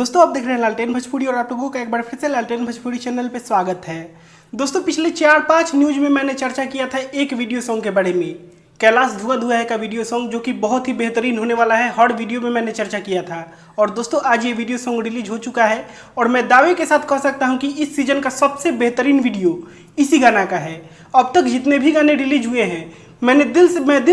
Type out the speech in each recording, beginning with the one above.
दोस्तों आप देख रहे हैं लालटेन भोजपुरी और आप लोगों का एक बार फिर से लालटेन भोजपुरी चैनल पे स्वागत है। दोस्तों पिछले 4-5 न्यूज में मैंने चर्चा किया था एक वीडियो सॉन्ग के बारे में, कैलाश धुआं धुआं है का वीडियो सॉन्ग, जो कि बहुत ही बेहतरीन होने वाला है। हर वीडियो में मैंने चर्चा किया था और दोस्तों आज ये वीडियो सॉन्ग रिलीज हो चुका है और मैं दावे के साथ कह सकता हूँ कि इस सीजन का सबसे बेहतरीन वीडियो इसी गाना का है। अब तक जितने भी गाने रिलीज हुए हैं मैं दिल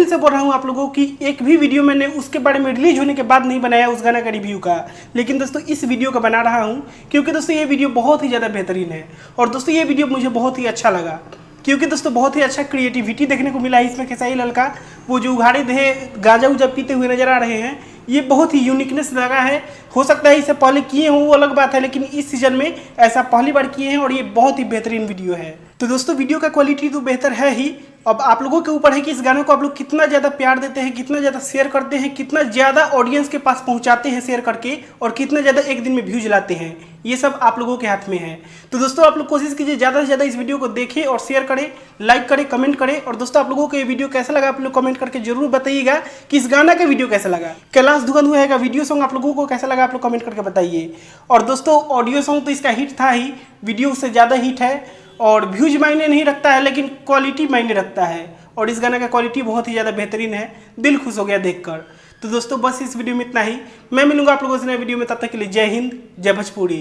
से बोल रहा हूँ आप लोगों की, एक भी वीडियो मैंने उसके बारे में रिलीज होने के बाद नहीं बनाया उस गाना का रिव्यू का, लेकिन दोस्तों इस वीडियो का बना रहा हूँ क्योंकि दोस्तों ये वीडियो बहुत ही ज़्यादा बेहतरीन है। और दोस्तों ये वीडियो मुझे बहुत ही अच्छा लगा क्योंकि दोस्तों बहुत ही अच्छा क्रिएटिविटी देखने को मिला है इसमें। खेसारी लाल का वो जो उघाड़े देहे गांजा उजा पीते हुए नजर आ रहे हैं, ये बहुत ही यूनिकनेस लगा है। हो सकता है इससे पहले किए हों वो अलग बात है, लेकिन इस सीजन में ऐसा पहली बार किए हैं और ये बहुत ही बेहतरीन वीडियो है। तो दोस्तों वीडियो का क्वालिटी तो बेहतर है ही, अब आप लोगों के ऊपर है कि इस गाने को आप लोग कितना ज़्यादा प्यार देते हैं, कितना ज़्यादा शेयर करते हैं, कितना ज़्यादा ऑडियंस के पास पहुंचाते हैं शेयर करके, और कितना ज़्यादा एक दिन में व्यूज लाते हैं। ये सब आप लोगों के हाथ में है। तो दोस्तों आप लोग कोशिश कीजिए ज़्यादा से ज़्यादा इस वीडियो को देखें और शेयर करें, लाइक करें, कमेंट करें। और दोस्तों आप लोगों को ये वीडियो कैसा लगा आप लोग कमेंट करके जरूर बताइएगा कि इस गाना का वीडियो कैसा लगा। कैलाश धुआं धुआं है का वीडियो सॉन्ग आप लोगों को कैसा लगा आप लोग कमेंट करके बताइए। और दोस्तों ऑडियो सॉन्ग तो इसका हिट था ही, वीडियो उससे ज़्यादा हिट है। और व्यूज मायने नहीं रखता है लेकिन क्वालिटी मायने रखता है, और इस गाने का क्वालिटी बहुत ही ज़्यादा बेहतरीन है, दिल खुश हो गया देखकर। तो दोस्तों बस इस वीडियो में इतना ही, मैं मिलूंगा आप लोगों से नए वीडियो में, तब तक के लिए जय हिंद, जय भोजपुरी।